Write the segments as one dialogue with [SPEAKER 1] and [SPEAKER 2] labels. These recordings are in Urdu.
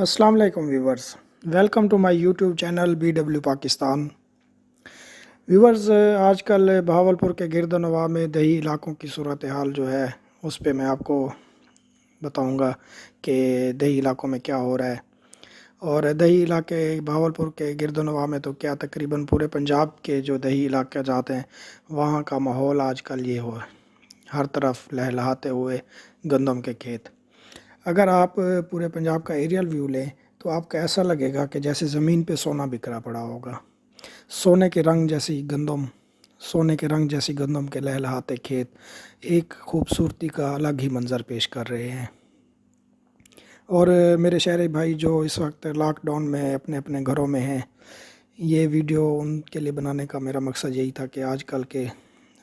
[SPEAKER 1] السلام علیکم viewers, welcome to my YouTube channel BW Pakistan. Viewers, آج کل بہاولپور کے گرد و نواح میں دیہی علاقوں کی صورتحال جو ہے اس پہ میں آپ کو بتاؤں گا کہ دیہی علاقوں میں کیا ہو رہا ہے۔ اور دیہی علاقے بہاولپور کے گرد و نواح میں تو کیا تقریباً پورے پنجاب کے جو دیہی علاقے جاتے ہیں وہاں کا ماحول آج کل یہ ہوا ہے، ہر طرف لہلہاتے ہوئے گندم کے کھیت۔ اگر آپ پورے پنجاب کا ایریل ویو لیں تو آپ کو ایسا لگے گا کہ جیسے زمین پہ سونا بکھرا پڑا ہوگا، سونے کے رنگ جیسی گندم، سونے کے رنگ جیسی گندم کے لہلہاتے کھیت ایک خوبصورتی کا الگ ہی منظر پیش کر رہے ہیں۔ اور میرے شہری بھائی جو اس وقت لاک ڈاؤن میں اپنے اپنے گھروں میں ہیں، یہ ویڈیو ان کے لیے بنانے کا میرا مقصد یہی تھا کہ آج کل کے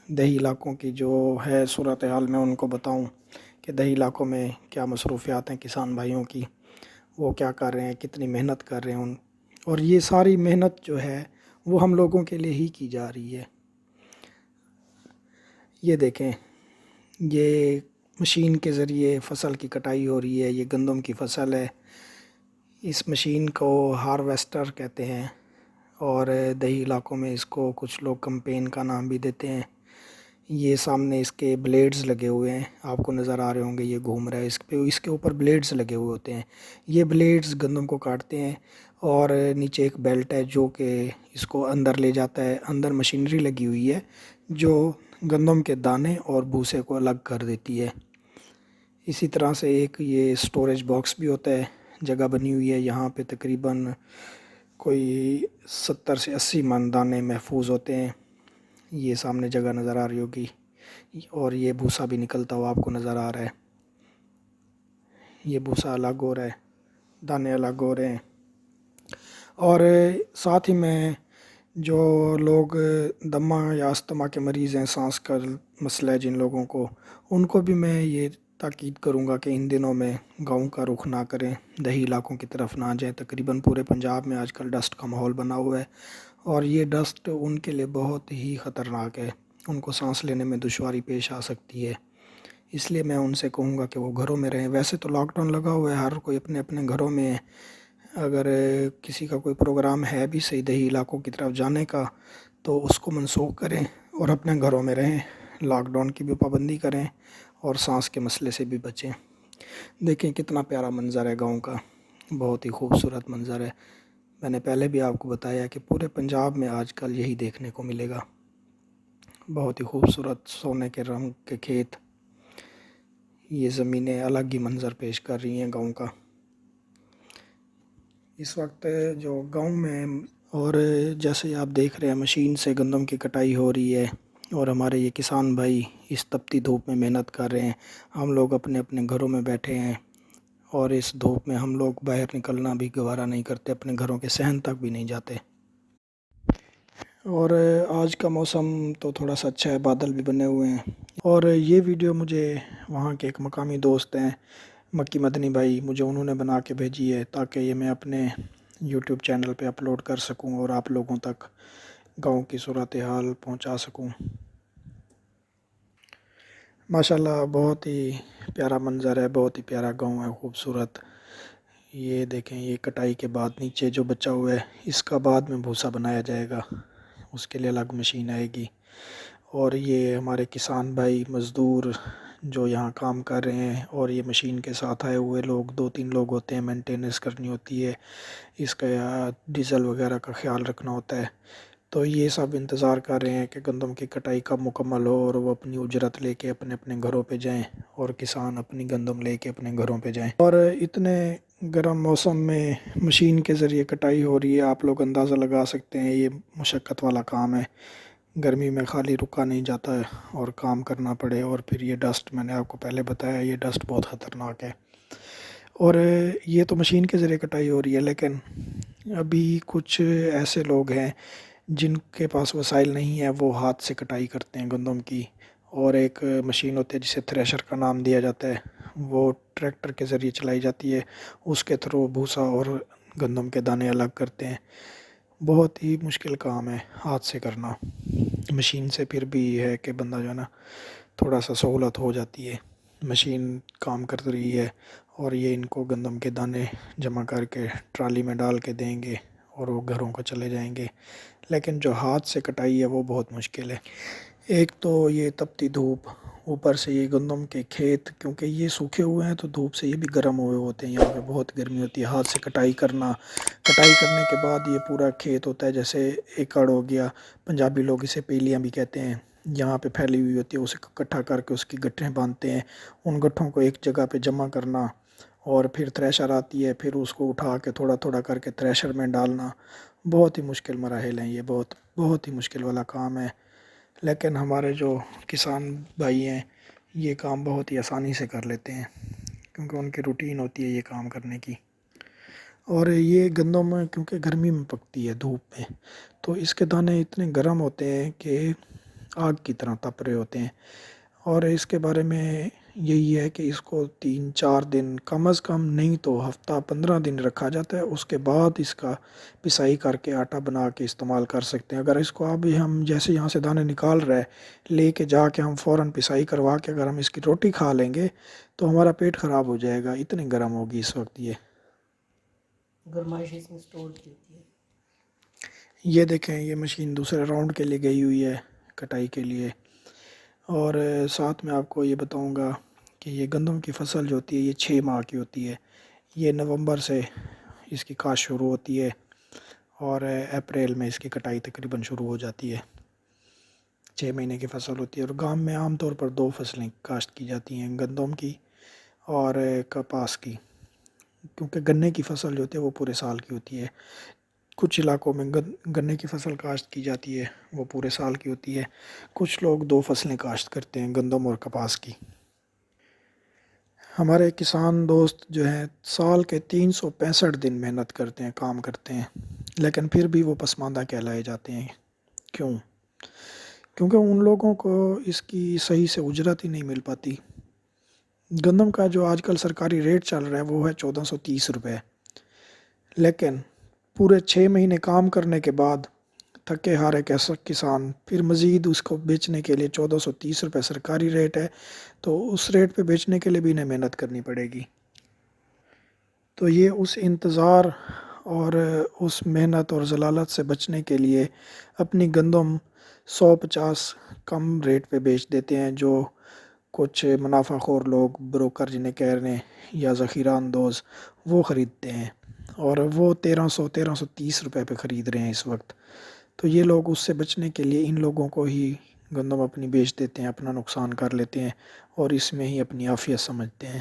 [SPEAKER 1] دیہی علاقوں کی جو ہے صورتحال میں ان کو بتاؤں کہ دیہی علاقوں میں کیا مصروفیات ہیں کسان بھائیوں کی، وہ کیا کر رہے ہیں، کتنی محنت کر رہے ہیں اور یہ ساری محنت جو ہے وہ ہم لوگوں کے لیے ہی کی جا رہی ہے۔ یہ دیکھیں، یہ مشین کے ذریعے فصل کی کٹائی ہو رہی ہے، یہ گندم کی فصل ہے، اس مشین کو ہارویسٹر کہتے ہیں اور دیہی علاقوں میں اس کو کچھ لوگ کمپین کا نام بھی دیتے ہیں۔ یہ سامنے اس کے بلیڈز لگے ہوئے ہیں، آپ کو نظر آ رہے ہوں گے، یہ گھوم رہا ہے، اس کے اوپر بلیڈز لگے ہوئے ہوتے ہیں۔ یہ بلیڈز گندم کو کاٹتے ہیں اور نیچے ایک بیلٹ ہے جو کہ اس کو اندر لے جاتا ہے، اندر مشینری لگی ہوئی ہے جو گندم کے دانے اور بھوسے کو الگ کر دیتی ہے۔ اسی طرح سے ایک یہ سٹوریج باکس بھی ہوتا ہے، جگہ بنی ہوئی ہے، یہاں پہ تقریباً کوئی 70 سے 80 من دانے محفوظ ہوتے ہیں۔ یہ سامنے جگہ نظر آ رہی ہوگی اور یہ بھوسا بھی نکلتا ہوا آپ کو نظر آ رہا ہے، یہ بھوسا الگ ہو رہا ہے، دانے الگ ہو رہے ہیں۔ اور ساتھ ہی میں جو لوگ دمہ یا استما کے مریض ہیں، سانس کا مسئلہ ہے جن لوگوں کو، ان کو بھی میں یہ تاکید کروں گا کہ ان دنوں میں گاؤں کا رخ نہ کریں، دیہی علاقوں کی طرف نہ جائیں۔ تقریباً پورے پنجاب میں آج کل ڈسٹ کا ماحول بنا ہوا ہے اور یہ ڈسٹ ان کے لیے بہت ہی خطرناک ہے، ان کو سانس لینے میں دشواری پیش آ سکتی ہے۔ اس لیے میں ان سے کہوں گا کہ وہ گھروں میں رہیں۔ ویسے تو لاک ڈاؤن لگا ہوا ہے، ہر کوئی اپنے اپنے گھروں میں ہے۔ اگر کسی کا کوئی پروگرام ہے بھی صحیح دیہی علاقوں کی طرف جانے کا تو اس کو منسوخ کریں اور اپنے گھروں میں رہیں، لاک ڈاؤن کی بھی پابندی کریں اور سانس کے مسئلے سے بھی بچیں۔ دیکھیں کتنا پیارا منظر ہے گاؤں کا، بہت ہی خوبصورت منظر ہے۔ میں نے پہلے بھی آپ کو بتایا کہ پورے پنجاب میں آج کل یہی دیکھنے کو ملے گا، بہت ہی خوبصورت سونے کے رنگ کے کھیت، یہ زمینیں الگ ہی منظر پیش کر رہی ہیں گاؤں کا۔ اس وقت جو گاؤں میں اور جیسے آپ دیکھ رہے ہیں مشین سے گندم کی کٹائی ہو رہی ہے اور ہمارے یہ کسان بھائی اس تپتی دھوپ میں محنت کر رہے ہیں، ہم لوگ اپنے اپنے گھروں میں بیٹھے ہیں اور اس دھوپ میں ہم لوگ باہر نکلنا بھی گوارا نہیں کرتے، اپنے گھروں کے صحن تک بھی نہیں جاتے۔ اور آج کا موسم تو تھوڑا سا اچھا ہے، بادل بھی بنے ہوئے ہیں۔ اور یہ ویڈیو مجھے وہاں کے ایک مقامی دوست ہیں مکی مدنی بھائی، مجھے انہوں نے بنا کے بھیجی ہے تاکہ یہ میں اپنے یوٹیوب چینل پہ اپلوڈ کر سکوں اور آپ لوگوں تک گاؤں کی صورتحال پہنچا سکوں۔ ماشاءاللہ بہت ہی پیارا منظر ہے، بہت ہی پیارا گاؤں ہے، خوبصورت۔ یہ دیکھیں، یہ کٹائی کے بعد نیچے جو بچا ہوا ہے اس کا بعد میں بھوسا بنایا جائے گا، اس کے لیے الگ مشین آئے گی۔ اور یہ ہمارے کسان بھائی مزدور جو یہاں کام کر رہے ہیں اور یہ مشین کے ساتھ آئے ہوئے لوگ 2-3 لوگ ہوتے ہیں، مینٹیننس کرنی ہوتی ہے، اس کا ڈیزل وغیرہ کا خیال رکھنا ہوتا ہے۔ تو یہ سب انتظار کر رہے ہیں کہ گندم کی کٹائی کب مکمل ہو اور وہ اپنی اجرت لے کے اپنے اپنے گھروں پہ جائیں اور کسان اپنی گندم لے کے اپنے گھروں پہ جائیں۔ اور اتنے گرم موسم میں مشین کے ذریعے کٹائی ہو رہی ہے، آپ لوگ اندازہ لگا سکتے ہیں یہ مشقت والا کام ہے، گرمی میں خالی رکا نہیں جاتا ہے اور کام کرنا پڑے۔ اور پھر یہ ڈسٹ، میں نے آپ کو پہلے بتایا یہ ڈسٹ بہت خطرناک ہے۔ اور یہ تو مشین کے ذریعے کٹائی ہو رہی ہے، لیکن ابھی کچھ ایسے لوگ ہیں جن کے پاس وسائل نہیں ہے، وہ ہاتھ سے کٹائی کرتے ہیں گندم کی، اور ایک مشین ہوتی ہے جسے تھریشر کا نام دیا جاتا ہے، وہ ٹریکٹر کے ذریعے چلائی جاتی ہے، اس کے تھرو بھوسا اور گندم کے دانے الگ کرتے ہیں۔ بہت ہی مشکل کام ہے ہاتھ سے کرنا، مشین سے پھر بھی ہے کہ بندہ جو ہے نا تھوڑا سا سہولت ہو جاتی ہے، مشین کام کر رہی ہے اور یہ ان کو گندم کے دانے جمع کر کے ٹرالی میں ڈال کے دیں گے اور وہ گھروں کو چلے جائیں گے۔ لیکن جو ہاتھ سے کٹائی ہے وہ بہت مشکل ہے۔ ایک تو یہ تپتی دھوپ، اوپر سے یہ گندم کے کھیت، کیونکہ یہ سوکھے ہوئے ہیں تو دھوپ سے یہ بھی گرم ہوئے ہوتے ہیں، یہاں پہ بہت گرمی ہوتی ہے۔ ہاتھ سے کٹائی کرنا، کٹائی کرنے کے بعد یہ پورا کھیت ہوتا ہے، جیسے ایکڑ ہو گیا، پنجابی لوگ اسے پیلیاں بھی کہتے ہیں، یہاں پہ پھیلی ہوئی ہوتی ہے، اسے اکٹھا کر کے اس کی گٹھیں باندھتے ہیں، ان گٹھوں کو ایک جگہ پہ جمع کرنا، اور پھر تھریشر آتی ہے، پھر اس کو اٹھا کے تھوڑا تھوڑا کر کے تھریشر میں ڈالنا۔ بہت ہی مشکل مراحل ہیں، یہ بہت بہت ہی مشکل والا کام ہے، لیکن ہمارے جو کسان بھائی ہیں یہ کام بہت ہی آسانی سے کر لیتے ہیں، کیونکہ ان کی روٹین ہوتی ہے یہ کام کرنے کی۔ اور یہ گندم کیونکہ گرمی میں پکتی ہے دھوپ میں، تو اس کے دانے اتنے گرم ہوتے ہیں کہ آگ کی طرح تپ رہے ہوتے ہیں۔ اور اس کے بارے میں یہی ہے کہ اس کو 3-4 دن، کم از کم نہیں تو ہفتہ 15 دن رکھا جاتا ہے، اس کے بعد اس کا پسائی کر کے آٹا بنا کے استعمال کر سکتے ہیں۔ اگر اس کو ابھی ہم جیسے یہاں سے دانے نکال رہے لے کے جا کے ہم فوراً پسائی کروا کے اگر ہم اس کی روٹی کھا لیں گے تو ہمارا پیٹ خراب ہو جائے گا، اتنی گرم ہوگی اس وقت یہ
[SPEAKER 2] گرمائش اس میں سٹور کی ہوتی ہے۔
[SPEAKER 1] یہ دیکھیں، یہ مشین دوسرے راؤنڈ کے لیے گئی ہوئی ہے کٹائی کے لیے۔ اور ساتھ میں آپ کو یہ بتاؤں گا کہ یہ گندم کی فصل جو ہوتی ہے یہ 6 ماہ کی ہوتی ہے۔ یہ نومبر سے اس کی کاشت شروع ہوتی ہے اور اپریل میں اس کی کٹائی تقریباً شروع ہو جاتی ہے۔ 6 مہینے کی فصل ہوتی ہے، اور گام میں عام طور پر 2 فصلیں کاشت کی جاتی ہیں، گندم کی اور کپاس کی، کیونکہ گنے کی فصل جو ہوتی ہے وہ پورے سال کی ہوتی ہے۔ کچھ علاقوں میں گنے کی فصل کاشت کی جاتی ہے، وہ پورے سال کی ہوتی ہے۔ کچھ لوگ 2 فصلیں کاشت کرتے ہیں، گندم اور کپاس کی۔ ہمارے کسان دوست جو ہیں سال کے 365 دن محنت کرتے ہیں، کام کرتے ہیں، لیکن پھر بھی وہ پسماندہ کہلائے جاتے ہیں۔ کیوں؟ کیونکہ ان لوگوں کو اس کی صحیح سے اجرت ہی نہیں مل پاتی۔ گندم کا جو آج کل سرکاری ریٹ چل رہا ہے وہ ہے 1430 روپے، لیکن پورے 6 مہینے کام کرنے کے بعد تھکے ہارے کسان پھر مزید اس کو بیچنے کے لیے 1430 روپے سرکاری ریٹ ہے، تو اس ریٹ پہ بیچنے کے لیے بھی انہیں محنت کرنی پڑے گی۔ تو یہ اس انتظار اور اس محنت اور ضلالت سے بچنے کے لیے اپنی گندم 150 کم ریٹ پہ بیچ دیتے ہیں، جو کچھ منافع خور لوگ، بروکر جنہیں کہہ رہے ہیں، یا ذخیرہ اندوز، وہ خریدتے ہیں، اور وہ 1330 روپے پہ خرید رہے ہیں اس وقت۔ تو یہ لوگ اس سے بچنے کے لیے ان لوگوں کو ہی گندم اپنی بیچ دیتے ہیں، اپنا نقصان کر لیتے ہیں، اور اس میں ہی اپنی عافیت سمجھتے ہیں۔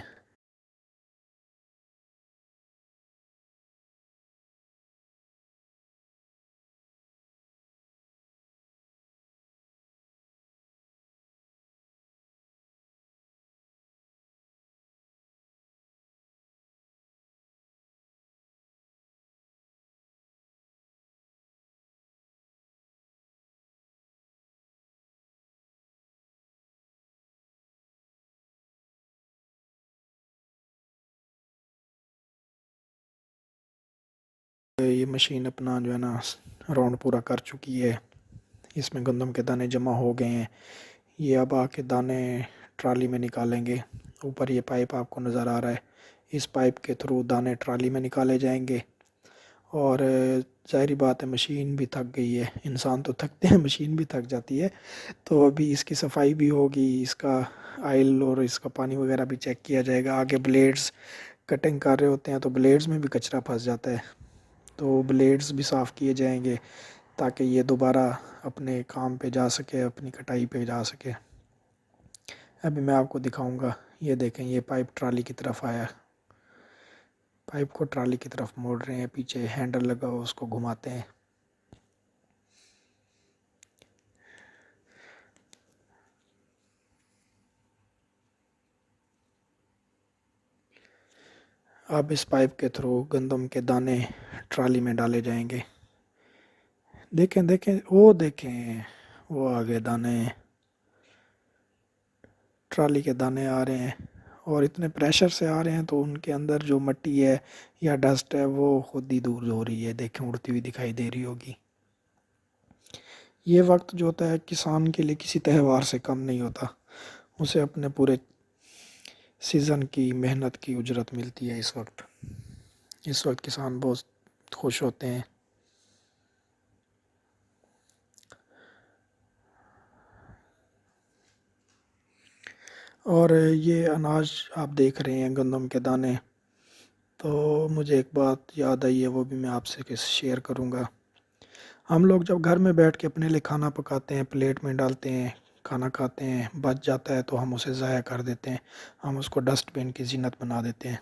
[SPEAKER 1] یہ مشین اپنا جو ہے نا راؤنڈ پورا کر چکی ہے، اس میں گندم کے دانے جمع ہو گئے ہیں۔ یہ اب آ کے دانے ٹرالی میں نکالیں گے۔ اوپر یہ پائپ آپ کو نظر آ رہا ہے، اس پائپ کے تھرو دانے ٹرالی میں نکالے جائیں گے۔ اور ظاہری بات ہے مشین بھی تھک گئی ہے، انسان تو تھکتے ہیں، مشین بھی تھک جاتی ہے، تو ابھی اس کی صفائی بھی ہوگی، اس کا آئل اور اس کا پانی وغیرہ بھی چیک کیا جائے گا۔ آگے بلیڈز کٹنگ کر رہے ہوتے ہیں تو بلیڈز میں بھی کچرا پھنس جاتا ہے، تو بلیڈز بھی صاف کیے جائیں گے تاکہ یہ دوبارہ اپنے کام پہ جا سکے، اپنی کٹائی پہ جا سکے۔ ابھی میں آپ کو دکھاؤں گا، یہ دیکھیں، یہ پائپ ٹرالی کی طرف آیا، پائپ کو ٹرالی کی طرف موڑ رہے ہیں، پیچھے ہینڈل لگا ہوا اس کو گھماتے ہیں۔ اب اس پائپ کے تھرو گندم کے دانے ٹرالی میں ڈالے جائیں گے۔ دیکھیں دیکھیں، وہ دیکھیں، وہ آگے دانے، ٹرالی کے دانے آ رہے ہیں، اور اتنے پریشر سے آ رہے ہیں تو ان کے اندر جو مٹی ہے یا ڈسٹ ہے وہ خود ہی دور ہو رہی ہے، دیکھیں اڑتی ہوئی دکھائی دے رہی ہوگی۔ یہ وقت جو ہوتا ہے کسان کے لیے کسی تہوار سے کم نہیں ہوتا، اسے اپنے پورے سیزن کی محنت کی اجرت ملتی ہے اس وقت کسان بہت خوش ہوتے ہیں. اور یہ اناج آپ دیکھ رہے ہیں گندم کے دانے، تو مجھے ایک بات یاد آئی ہے، وہ بھی میں آپ سے شیئر کروں گا. ہم لوگ جب گھر میں بیٹھ کے اپنے لیے کھانا پکاتے ہیں، پلیٹ میں ڈالتے ہیں، کھانا کھاتے ہیں، بچ جاتا ہے تو ہم اسے ضائع کر دیتے ہیں، ہم اس کو ڈسٹ بن کی زینت بنا دیتے ہیں.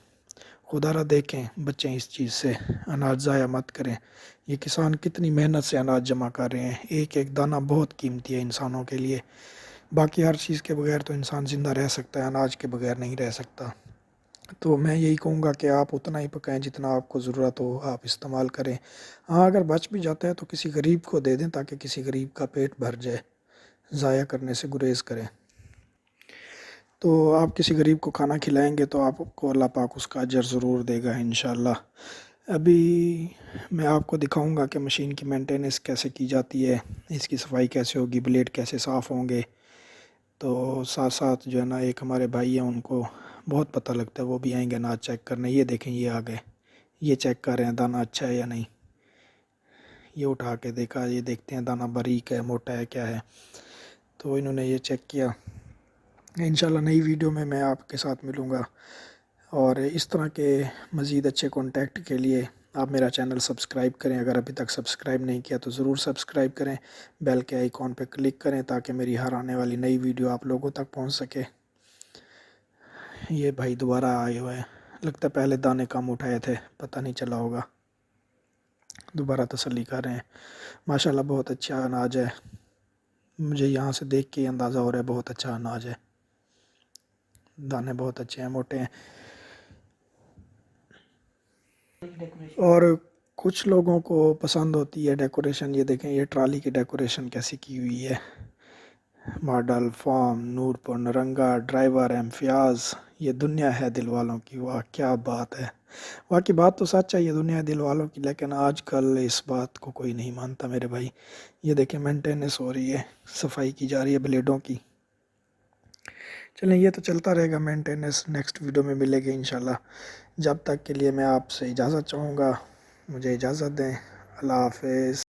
[SPEAKER 1] خدا را دیکھیں، بچیں اس چیز سے، اناج ضائع مت کریں. یہ کسان کتنی محنت سے اناج جمع کر رہے ہیں، ایک ایک دانہ بہت قیمتی ہے انسانوں کے لیے. باقی ہر چیز کے بغیر تو انسان زندہ رہ سکتا ہے، اناج کے بغیر نہیں رہ سکتا. تو میں یہی کہوں گا کہ آپ اتنا ہی پکائیں جتنا آپ کو ضرورت ہو، آپ استعمال کریں. ہاں اگر بچ بھی جاتا ہے تو کسی غریب کو دے دیں تاکہ کسی غریب کا پیٹ بھر جائے، ضائع کرنے سے گریز کریں. تو آپ کسی غریب کو کھانا کھلائیں گے تو آپ کو اللہ پاک اس کا اجر ضرور دے گا انشاءاللہ. ابھی میں آپ کو دکھاؤں گا کہ مشین کی مینٹیننس کیسے کی جاتی ہے، اس کی صفائی کیسے ہوگی، بلیڈ کیسے صاف ہوں گے. تو ساتھ ساتھ جو ہے نا، ایک ہمارے بھائی ہیں، ان کو بہت پتہ لگتا ہے، وہ بھی آئیں گے اناج چیک کرنے. یہ دیکھیں، یہ آ گئے، یہ چیک کر رہے ہیں دانہ اچھا ہے یا نہیں. یہ اٹھا کے دیکھا، یہ دیکھتے ہیں دانہ باریک ہے، موٹا ہے، کیا ہے. تو انہوں نے یہ چیک کیا. انشاءاللہ نئی ویڈیو میں آپ کے ساتھ ملوں گا. اور اس طرح کے مزید اچھے کانٹیکٹ کے لیے آپ میرا چینل سبسکرائب کریں. اگر ابھی تک سبسکرائب نہیں کیا تو ضرور سبسکرائب کریں، بیل کے آئیکن پہ کلک کریں تاکہ میری ہر آنے والی نئی ویڈیو آپ لوگوں تک پہنچ سکے. یہ بھائی دوبارہ آئے ہوئے ہیں، لگتا ہے پہلے دانے کم اٹھائے تھے، پتہ نہیں چلا ہوگا. دوبارہ تسلی کر رہے ہیں. ماشاءاللہ بہت اچھا اناج ہے، مجھے یہاں سے دیکھ کے اندازہ ہو رہا ہے بہت اچھا اناج ہے. دانے بہت اچھے ہیں، موٹے ہیں.
[SPEAKER 2] ڈیکوریشن
[SPEAKER 1] اور کچھ لوگوں کو پسند ہوتی ہے ڈیکوریشن. یہ دیکھیں، یہ ٹرالی کی ڈیکوریشن کیسی کی ہوئی ہے. ماڈل، فارم، نور پر نرنگا، ڈرائیور، امفیاز. یہ دنیا ہے دل والوں کی. واہ کیا بات ہے. واقعی بات تو سچ ہے، یہ دنیا ہے دل والوں کی، لیکن آج کل اس بات کو کوئی نہیں مانتا میرے بھائی. یہ دیکھیں مینٹیننس ہو رہی ہے، صفائی کی جا رہی ہے بلیڈوں کی. چلیں، یہ تو چلتا رہے گا مینٹیننس. نیکسٹ ویڈیو میں ملے گی انشاءاللہ. جب تک کے لیے میں آپ سے اجازت چاہوں گا، مجھے اجازت دیں. اللہ حافظ.